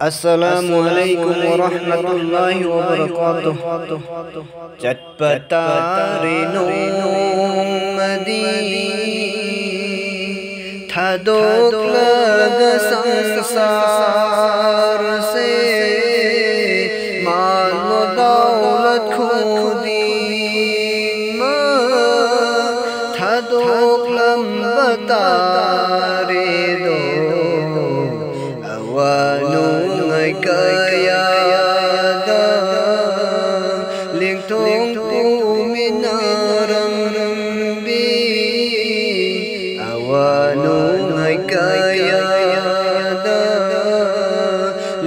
अस्सलामुअलैकुम वरहमतुल्लाहि वबरकातुह। चटपटा रेनो मदी था दोख लग संसार से, माल व दौलत खुदी था दोख लंबता रे दो awanu ngai kaya da ling tong tu minaram bi awanu ngai kaya da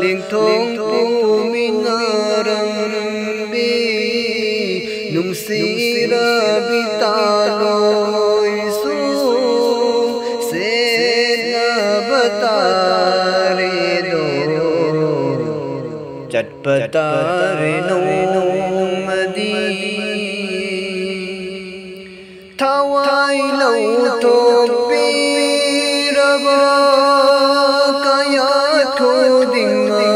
ling tong tu minaram bi nung sira bitaloi su se na bata चटपटा रेनो मदी थावाई लो तो पीरबा कया खुदिंगतनी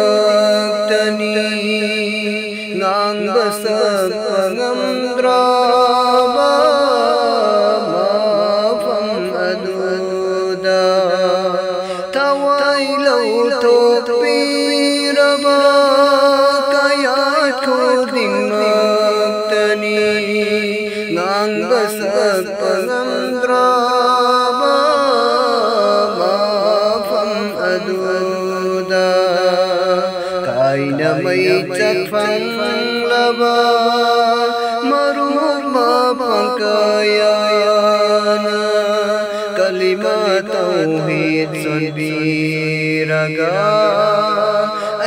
ngang basak ngamdraba mafam aduda थावाई लो तो Pirba ngang basak pengandraba mafam aduda kaina mai chakfang laba maruf mapang kayana kalima tauhid sunbiraga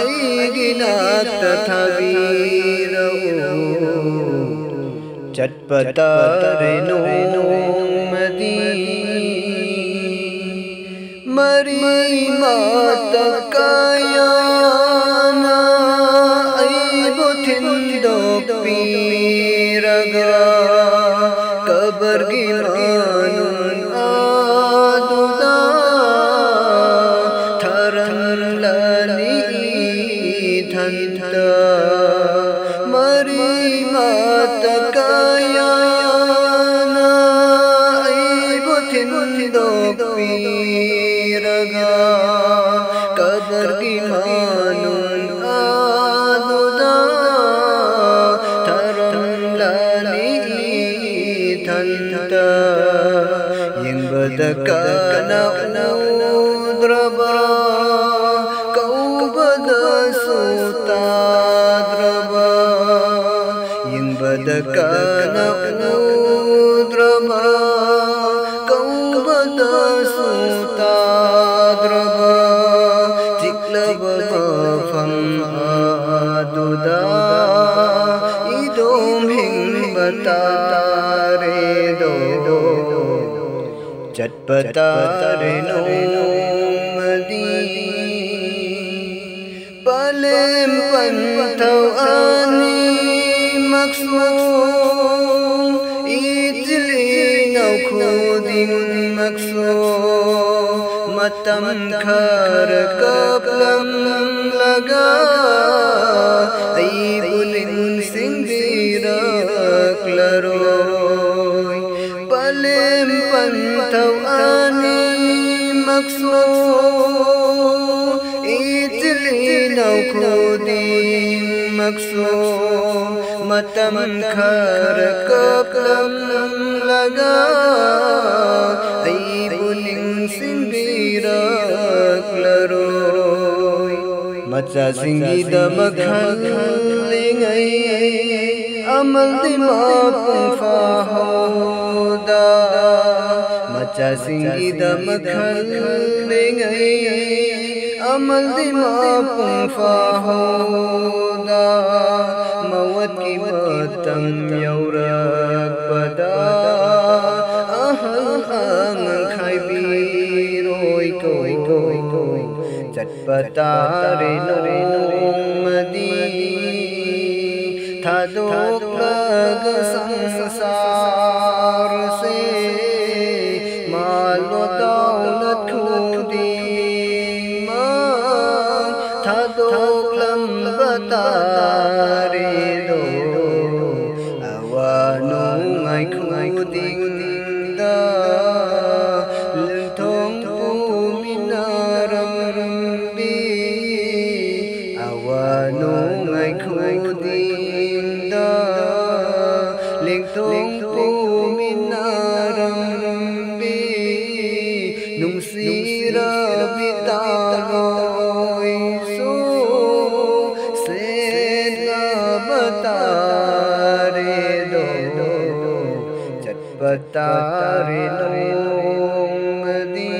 aiginat tathabira चटपटा रेनो मदी मरी मात कायाना आइबो थिंदो पीरगा कबर गिमानुन आदुदा थरन लानी थंता मरी मात कायाना आइबो थिंदो पीरगा कबर गिमानुन आदुदा थरन लानी थंता यंबदकाना उद्रबा कौबदा सुताद्रबा यंबदकाना उद्रबा कौबदा सुताद्रबा जिक्लब मफम आदुदा इदोम हिंबता रे दो चटपटा रेनो मदी पलेम पंथव आनी मक्सूम इजली नौ खुदिन मक्सूम मतम खर कपलम लगा बुलिन सिंगिरक लरोय पलेम पंथव आनी मक्सूम इजली नौ खुदिन मक्सूम मतम खर कपलम लगा बुलिन सिंगिरक लरोय मचा सिंगी दमखल लिंगई अमल दिमापुं फाहोदा मचा सिंगी दमखल लिंगई अमल दिमापुं फाहोदा मौत की मतम यौरक पदा ahal angang khaibiroy koy चटपटा रेनो मदी था दोख लग संसार से, माल व दौलत खुदी था दो batare do awanu ngai khu ding da lưng thong pu minaram bi awanu ngai khu ding da lưng thong pu minaram bi nung sira bitaroi so sen na batare do chat batare nong di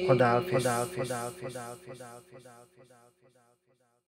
खुदा हाफिज़।